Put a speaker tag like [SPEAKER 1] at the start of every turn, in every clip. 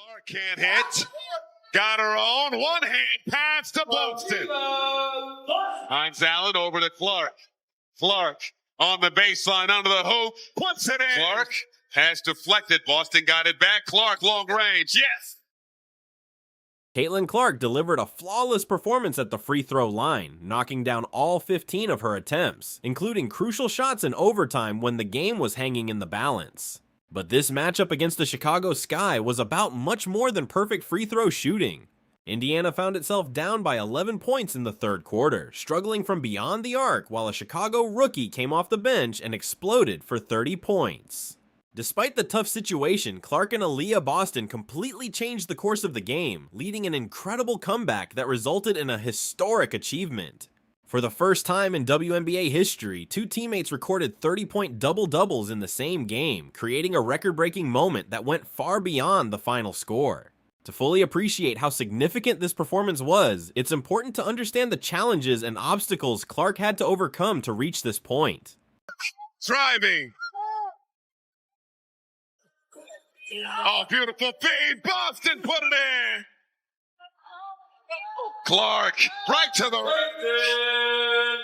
[SPEAKER 1] Clark can't hit. Got her own. One hand pass to Boston. Hines Allen over to Clark. Clark on the baseline under the hoop. Puts it in. Clark has deflected. Boston got it back. Clark long range. Yes.
[SPEAKER 2] Caitlin Clark delivered a flawless performance at the free throw line, knocking down all 15 of her attempts, including crucial shots in overtime when the game was hanging in the balance. But this matchup against the Chicago Sky was about much more than perfect free throw shooting. Indiana found itself down by 11 points in the third quarter, struggling from beyond the arc while a Chicago rookie came off the bench and exploded for 30 points. Despite the tough situation, Clark and Aaliyah Boston completely changed the course of the game, leading an incredible comeback that resulted in a historic achievement. For the first time in WNBA history, two teammates recorded 30-point double-doubles in the same game, creating a record-breaking moment that went far beyond the final score. To fully appreciate how significant this performance was, it's important to understand the challenges and obstacles Clark had to overcome to reach this point.
[SPEAKER 1] Driving. Oh, beautiful feed. Boston put it in. Clark right to the rim.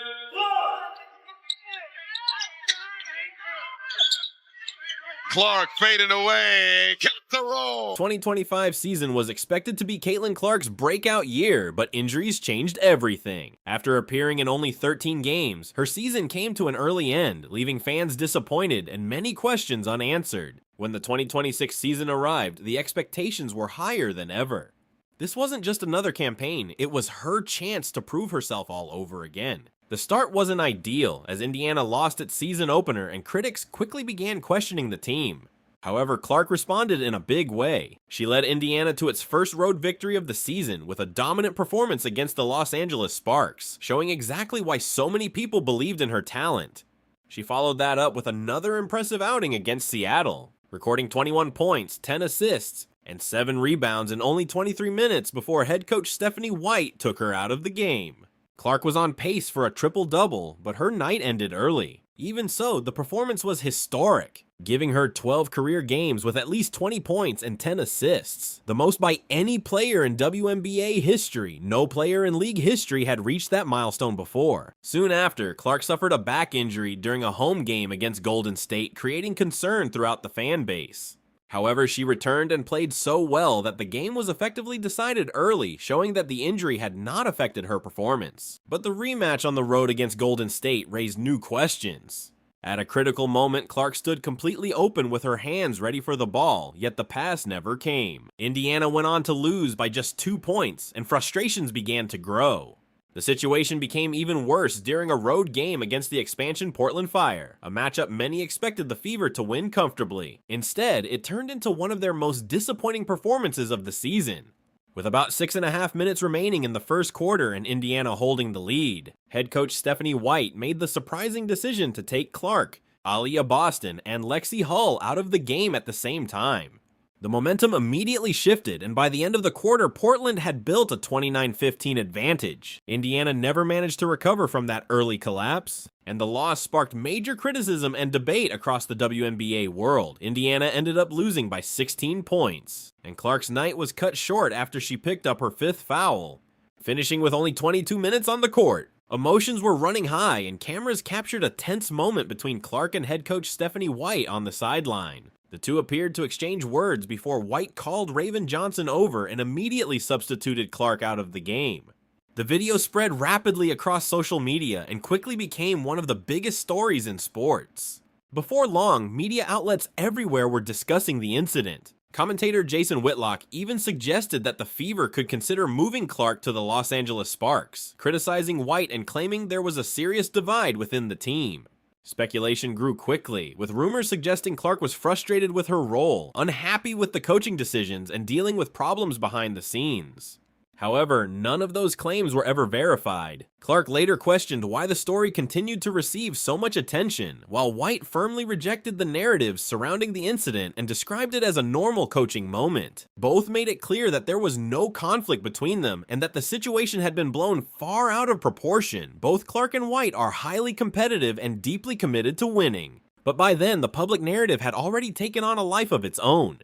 [SPEAKER 1] Clark fading away. Got the roll.
[SPEAKER 2] 2025 season was expected to be Caitlin Clark's breakout year, but injuries changed everything. After appearing in only 13 games, her season came to an early end, leaving fans disappointed and many questions unanswered. When the 2026 season arrived, the expectations were higher than ever. This wasn't just another campaign, it was her chance to prove herself all over again. The start wasn't ideal, as Indiana lost its season opener and critics quickly began questioning the team. However, Clark responded in a big way. She led Indiana to its first road victory of the season with a dominant performance against the Los Angeles Sparks, showing exactly why so many people believed in her talent. She followed that up with another impressive outing against Seattle, recording 21 points, 10 assists, and 7 rebounds in only 23 minutes before head coach Stephanie White took her out of the game. Clark was on pace for a triple-double, but her night ended early. Even so, the performance was historic, giving her 12 career games with at least 20 points and 10 assists, the most by any player in WNBA history. No player in league history had reached that milestone before. Soon after, Clark suffered a back injury during a home game against Golden State, creating concern throughout the fan base. However, she returned and played so well that the game was effectively decided early, showing that the injury had not affected her performance. But the rematch on the road against Golden State raised new questions. At a critical moment, Clark stood completely open with her hands ready for the ball, yet the pass never came. Indiana went on to lose by just 2 points, and frustrations began to grow. The situation became even worse during a road game against the expansion Portland Fire, a matchup many expected the Fever to win comfortably. Instead, it turned into one of their most disappointing performances of the season. With about 6.5 minutes remaining in the first quarter and Indiana holding the lead, head coach Stephanie White made the surprising decision to take Clark, Aaliyah Boston, and Lexi Hull out of the game at the same time. The momentum immediately shifted, and by the end of the quarter, Portland had built a 29-15 advantage. Indiana never managed to recover from that early collapse, and the loss sparked major criticism and debate across the WNBA world. Indiana ended up losing by 16 points, and Clark's night was cut short after she picked up her 5th foul, finishing with only 22 minutes on the court. Emotions were running high, and cameras captured a tense moment between Clark and head coach Stephanie White on the sideline. The two appeared to exchange words before White called Raven Johnson over and immediately substituted Clark out of the game. The video spread rapidly across social media and quickly became one of the biggest stories in sports. Before long, media outlets everywhere were discussing the incident. Commentator Jason Whitlock even suggested that the Fever could consider moving Clark to the Los Angeles Sparks, criticizing White and claiming there was a serious divide within the team. Speculation grew quickly, with rumors suggesting Clark was frustrated with her role, unhappy with the coaching decisions, and dealing with problems behind the scenes. However, none of those claims were ever verified. Clark later questioned why the story continued to receive so much attention, while White firmly rejected the narratives surrounding the incident and described it as a normal coaching moment. Both made it clear that there was no conflict between them and that the situation had been blown far out of proportion. Both Clark and White are highly competitive and deeply committed to winning. But by then, the public narrative had already taken on a life of its own.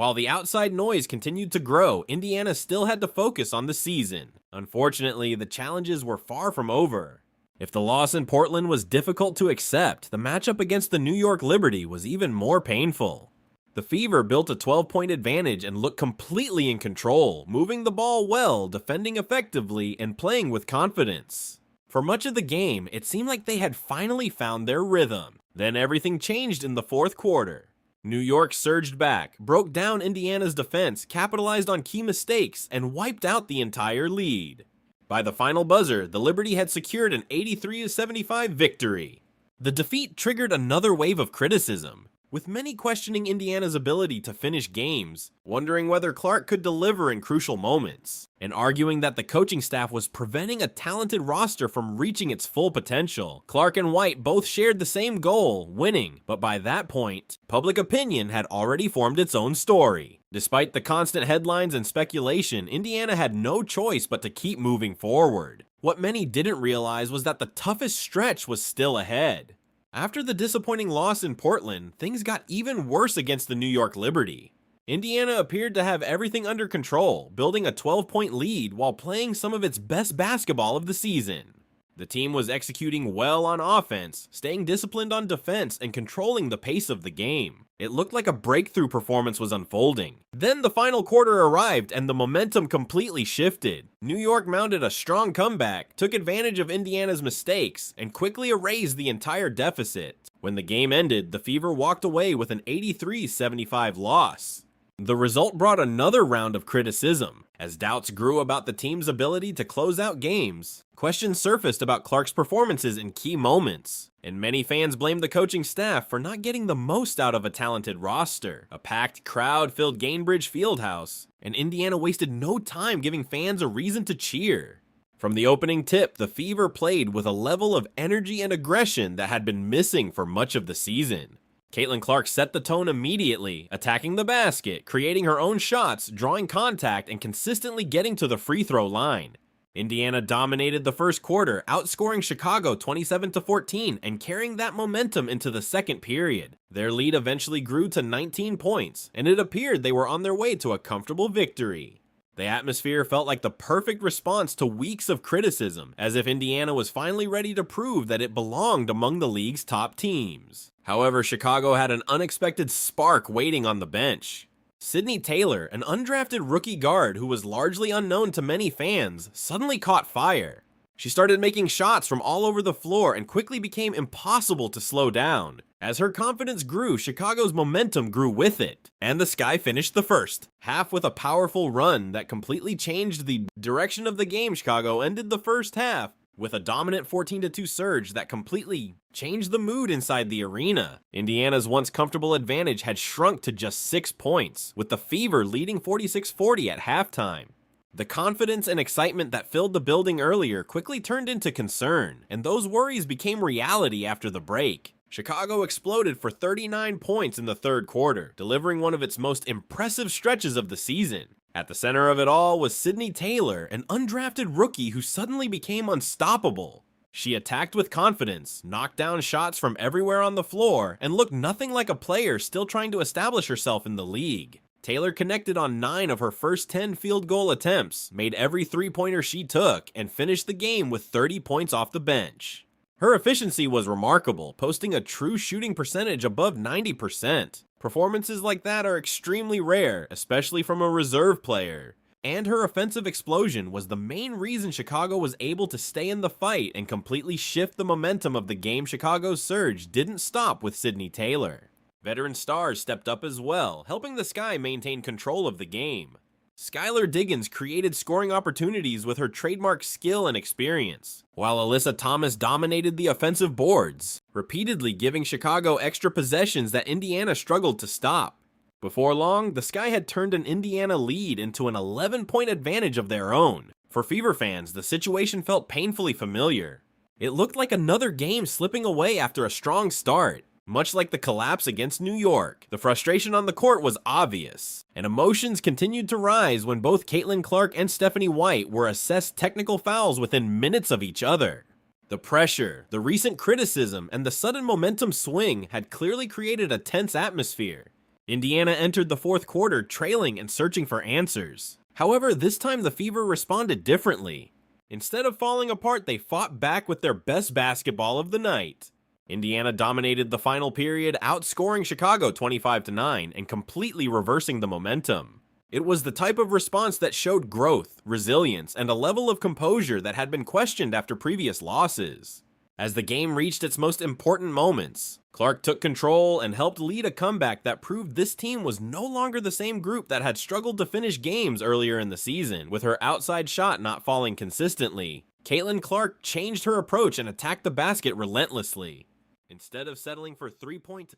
[SPEAKER 2] While the outside noise continued to grow, Indiana still had to focus on the season. Unfortunately, the challenges were far from over. If the loss in Portland was difficult to accept, the matchup against the New York Liberty was even more painful. The Fever built a 12-point advantage and looked completely in control, moving the ball well, defending effectively, and playing with confidence. For much of the game, it seemed like they had finally found their rhythm. Then everything changed in the fourth quarter. New York surged back, broke down Indiana's defense, capitalized on key mistakes, and wiped out the entire lead. By the final buzzer, the Liberty had secured an 83-75 victory. The defeat triggered another wave of criticism, with many questioning Indiana's ability to finish games, wondering whether Clark could deliver in crucial moments, and arguing that the coaching staff was preventing a talented roster from reaching its full potential. Clark and White both shared the same goal, winning, but by that point, public opinion had already formed its own story. Despite the constant headlines and speculation, Indiana had no choice but to keep moving forward. What many didn't realize was that the toughest stretch was still ahead. After the disappointing loss in Portland, things got even worse against the New York Liberty. Indiana appeared to have everything under control, building a 12-point lead while playing some of its best basketball of the season. The team was executing well on offense, staying disciplined on defense, and controlling the pace of the game. It looked like a breakthrough performance was unfolding. Then the final quarter arrived and the momentum completely shifted. New York mounted a strong comeback, took advantage of Indiana's mistakes, and quickly erased the entire deficit. When the game ended, the Fever walked away with an 83-75 loss. The result brought another round of criticism. As doubts grew about the team's ability to close out games, questions surfaced about Clark's performances in key moments, and many fans blamed the coaching staff for not getting the most out of a talented roster. A packed crowd filled Gainbridge Fieldhouse, and Indiana wasted no time giving fans a reason to cheer. From the opening tip, the Fever played with a level of energy and aggression that had been missing for much of the season. Caitlin Clark set the tone immediately, attacking the basket, creating her own shots, drawing contact, and consistently getting to the free throw line. Indiana dominated the first quarter, outscoring Chicago 27-14 and carrying that momentum into the second period. Their lead eventually grew to 19 points, and it appeared they were on their way to a comfortable victory. The atmosphere felt like the perfect response to weeks of criticism, as if Indiana was finally ready to prove that it belonged among the league's top teams. However, Chicago had an unexpected spark waiting on the bench. Sydney Taylor, an undrafted rookie guard who was largely unknown to many fans, suddenly caught fire. She started making shots from all over the floor and quickly became impossible to slow down. As her confidence grew, Chicago's momentum grew with it, and the Sky finished the first half with a powerful run that completely changed the direction of the game. Chicago ended the first half with a dominant 14-2 surge that completely changed the mood inside the arena. Indiana's once comfortable advantage had shrunk to just 6 points, with the Fever leading 46-40 at halftime. The confidence and excitement that filled the building earlier quickly turned into concern, and those worries became reality after the break. Chicago exploded for 39 points in the third quarter, delivering one of its most impressive stretches of the season. At the center of it all was Sydney Taylor, an undrafted rookie who suddenly became unstoppable. She attacked with confidence, knocked down shots from everywhere on the floor, and looked nothing like a player still trying to establish herself in the league. Taylor connected on 9 of her first 10 field goal attempts, made every three-pointer she took, and finished the game with 30 points off the bench. Her efficiency was remarkable, posting a true shooting percentage above 90%. Performances like that are extremely rare, especially from a reserve player. And her offensive explosion was the main reason Chicago was able to stay in the fight and completely shift the momentum of the game. Chicago's surge didn't stop with Sydney Taylor. Veteran stars stepped up as well, helping the Sky maintain control of the game. Skylar Diggins created scoring opportunities with her trademark skill and experience, while Alyssa Thomas dominated the offensive boards, repeatedly giving Chicago extra possessions that Indiana struggled to stop. Before long, the Sky had turned an Indiana lead into an 11-point advantage of their own. For Fever fans, the situation felt painfully familiar. It looked like another game slipping away after a strong start. Much like the collapse against New York, the frustration on the court was obvious, and emotions continued to rise when both Caitlin Clark and Stephanie White were assessed technical fouls within minutes of each other. The pressure, the recent criticism, and the sudden momentum swing had clearly created a tense atmosphere. Indiana entered the fourth quarter trailing and searching for answers. However, this time the Fever responded differently. Instead of falling apart, they fought back with their best basketball of the night. Indiana dominated the final period, outscoring Chicago 25-9 and completely reversing the momentum. It was the type of response that showed growth, resilience, and a level of composure that had been questioned after previous losses. As the game reached its most important moments, Clark took control and helped lead a comeback that proved this team was no longer the same group that had struggled to finish games earlier in the season, with her outside shot not falling consistently. Caitlin Clark changed her approach and attacked the basket relentlessly. Instead of settling for three-point,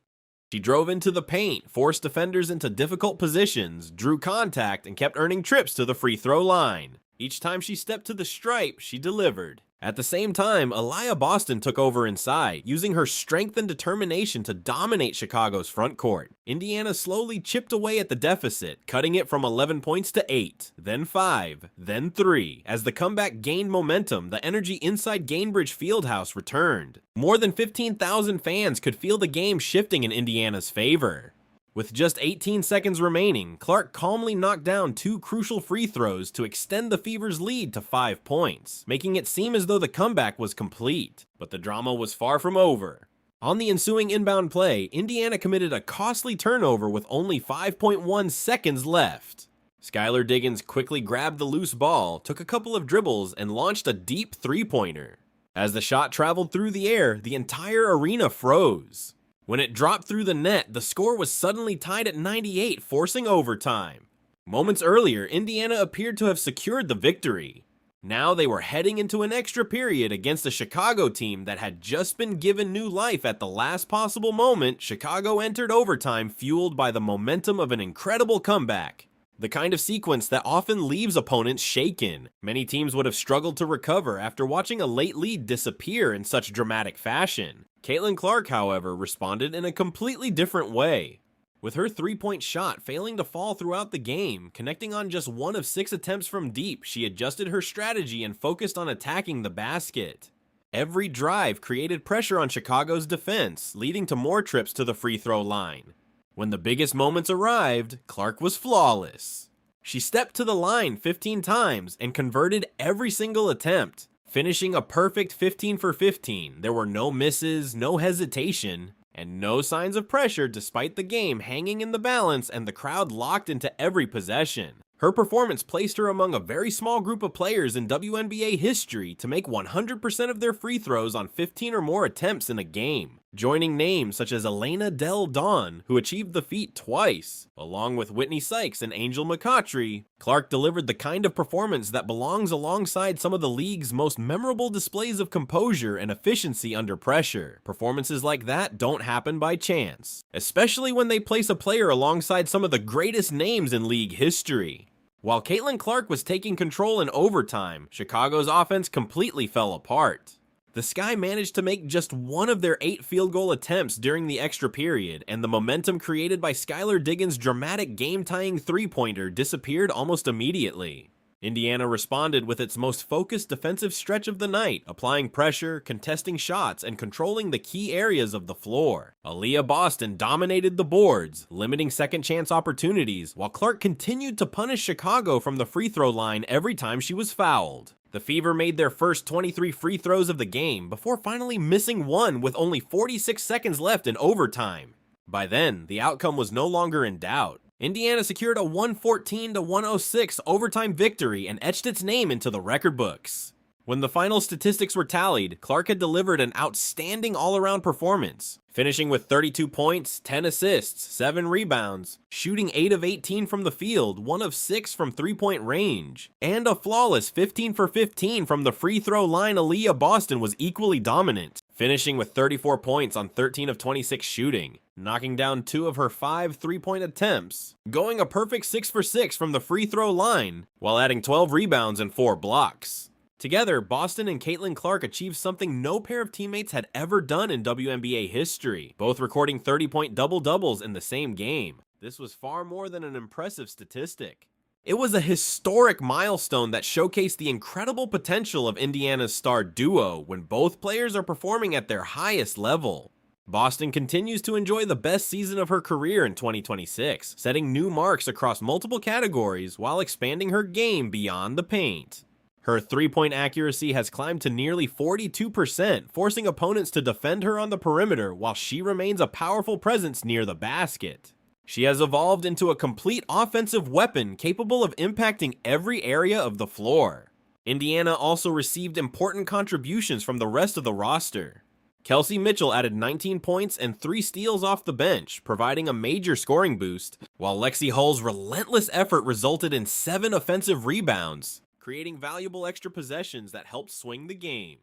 [SPEAKER 2] she drove into the paint, forced defenders into difficult positions, drew contact, and kept earning trips to the free throw line. Each time she stepped to the stripe, she delivered. At the same time, Aliyah Boston took over inside, using her strength and determination to dominate Chicago's front court. Indiana slowly chipped away at the deficit, cutting it from 11 points to 8, then 5, then 3. As the comeback gained momentum, the energy inside Gainbridge Fieldhouse returned. More than 15,000 fans could feel the game shifting in Indiana's favor. With just 18 seconds remaining, Clark calmly knocked down 2 crucial free throws to extend the Fever's lead to 5 points, making it seem as though the comeback was complete. But the drama was far from over. On the ensuing inbound play, Indiana committed a costly turnover with only 5.1 seconds left. Skylar Diggins quickly grabbed the loose ball, took a couple of dribbles, and launched a deep three-pointer. As the shot traveled through the air, the entire arena froze. When it dropped through the net, the score was suddenly tied at 98, forcing overtime. Moments earlier, Indiana appeared to have secured the victory. Now they were heading into an extra period against a Chicago team that had just been given new life at the last possible moment. Chicago entered overtime fueled by the momentum of an incredible comeback. The kind of sequence that often leaves opponents shaken. Many teams would have struggled to recover after watching a late lead disappear in such dramatic fashion. Caitlin Clark, however, responded in a completely different way. With her three-point shot failing to fall throughout the game, connecting on just 1 of 6 attempts from deep, she adjusted her strategy and focused on attacking the basket. Every drive created pressure on Chicago's defense, leading to more trips to the free throw line. When the biggest moments arrived, Clark was flawless. She stepped to the line 15 times and converted every single attempt, finishing a perfect 15 for 15. There were no misses, no hesitation, and no signs of pressure despite the game hanging in the balance and the crowd locked into every possession. Her performance placed her among a very small group of players in WNBA history to make 100% of their free throws on 15 or more attempts in a game, joining names such as Elena Del Don, who achieved the feat twice. Along with Whitney Sykes and Angel McCoughtry, Clark delivered the kind of performance that belongs alongside some of the league's most memorable displays of composure and efficiency under pressure. Performances like that don't happen by chance, especially when they place a player alongside some of the greatest names in league history. While Caitlin Clark was taking control in overtime, Chicago's offense completely fell apart. The Sky managed to make just 1 of their 8 field goal attempts during the extra period, and the momentum created by Skylar Diggins' dramatic game-tying three-pointer disappeared almost immediately. Indiana responded with its most focused defensive stretch of the night, applying pressure, contesting shots, and controlling the key areas of the floor. Aliyah Boston dominated the boards, limiting second-chance opportunities, while Clark continued to punish Chicago from the free throw line every time she was fouled. The Fever made their first 23 free throws of the game before finally missing one with only 46 seconds left in overtime. By then, the outcome was no longer in doubt. Indiana secured a 114-106 overtime victory and etched its name into the record books. When the final statistics were tallied, Clark had delivered an outstanding all-around performance, finishing with 32 points, 10 assists, 7 rebounds, shooting 8 of 18 from the field, 1 of 6 from three-point range, and a flawless 15 for 15 from the free throw line. Aliyah Boston was equally dominant, finishing with 34 points on 13 of 26 shooting, knocking down 2 of her 5 three-point attempts, going a perfect 6 for 6 from the free throw line, while adding 12 rebounds and 4 blocks. Together, Boston and Caitlin Clark achieved something no pair of teammates had ever done in WNBA history, both recording 30-point double-doubles in the same game. This was far more than an impressive statistic. It was a historic milestone that showcased the incredible potential of Indiana's star duo when both players are performing at their highest level. Boston continues to enjoy the best season of her career in 2026, setting new marks across multiple categories while expanding her game beyond the paint. Her three-point accuracy has climbed to nearly 42%, forcing opponents to defend her on the perimeter while she remains a powerful presence near the basket. She has evolved into a complete offensive weapon capable of impacting every area of the floor. Indiana also received important contributions from the rest of the roster. Kelsey Mitchell added 19 points and 3 steals off the bench, providing a major scoring boost, while Lexi Hull's relentless effort resulted in 7 offensive rebounds, creating valuable extra possessions that helped swing the game.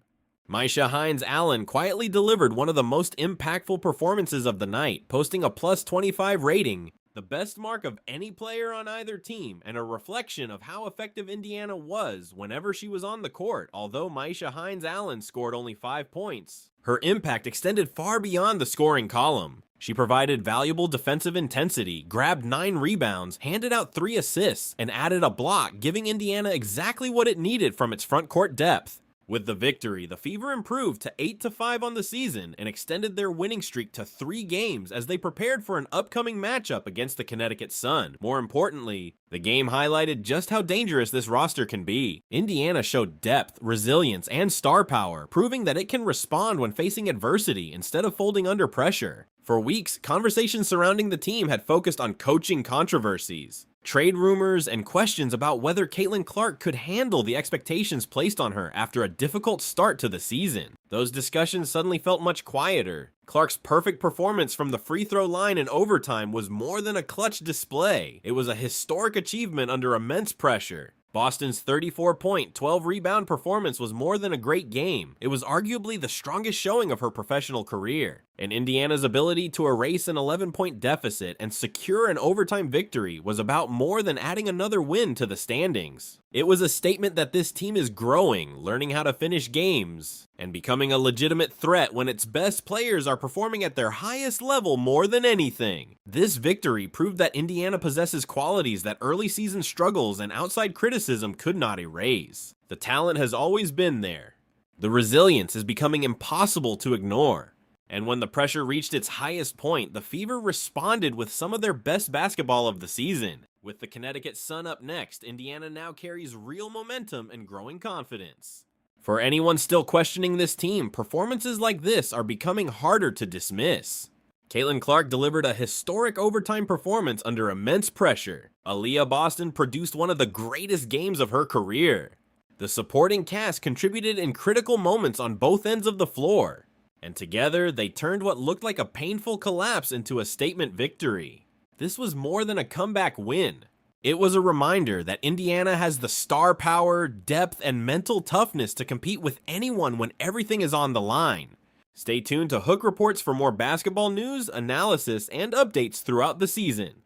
[SPEAKER 2] Misha Hines-Allen quietly delivered one of the most impactful performances of the night, posting a plus 25 rating, the best mark of any player on either team, and a reflection of how effective Indiana was whenever she was on the court. Although Misha Hines-Allen scored only 5 points, her impact extended far beyond the scoring column. She provided valuable defensive intensity, grabbed 9 rebounds, handed out 3 assists, and added a block, giving Indiana exactly what it needed from its front court depth. With the victory, the Fever improved to 8-5 on the season and extended their winning streak to 3 games as they prepared for an upcoming matchup against the Connecticut Sun. More importantly, the game highlighted just how dangerous this roster can be. Indiana showed depth, resilience, and star power, proving that it can respond when facing adversity instead of folding under pressure. For weeks, conversations surrounding the team had focused on coaching controversies, trade rumors, and questions about whether Caitlin Clark could handle the expectations placed on her after a difficult start to the season. Those discussions suddenly felt much quieter. Clark's perfect performance from the free throw line in overtime was more than a clutch display. It was a historic achievement under immense pressure. Boston's 34-point, 12-rebound performance was more than a great game. It was arguably the strongest showing of her professional career. And Indiana's ability to erase an 11-point deficit and secure an overtime victory was about more than adding another win to the standings. It was a statement that this team is growing, learning how to finish games, and becoming a legitimate threat when its best players are performing at their highest level more than anything. This victory proved that Indiana possesses qualities that early season struggles and outside criticism could not erase. The talent has always been there. The resilience is becoming impossible to ignore. And when the pressure reached its highest point, the Fever responded with some of their best basketball of the season. With the Connecticut Sun up next, Indiana now carries real momentum and growing confidence. For anyone still questioning this team, performances like this are becoming harder to dismiss. Caitlin Clark delivered a historic overtime performance under immense pressure. Aaliyah Boston produced one of the greatest games of her career. The supporting cast contributed in critical moments on both ends of the floor. And together, they turned what looked like a painful collapse into a statement victory. This was more than a comeback win. It was a reminder that Indiana has the star power, depth, and mental toughness to compete with anyone when everything is on the line. Stay tuned to Hook Reports for more basketball news, analysis, and updates throughout the season.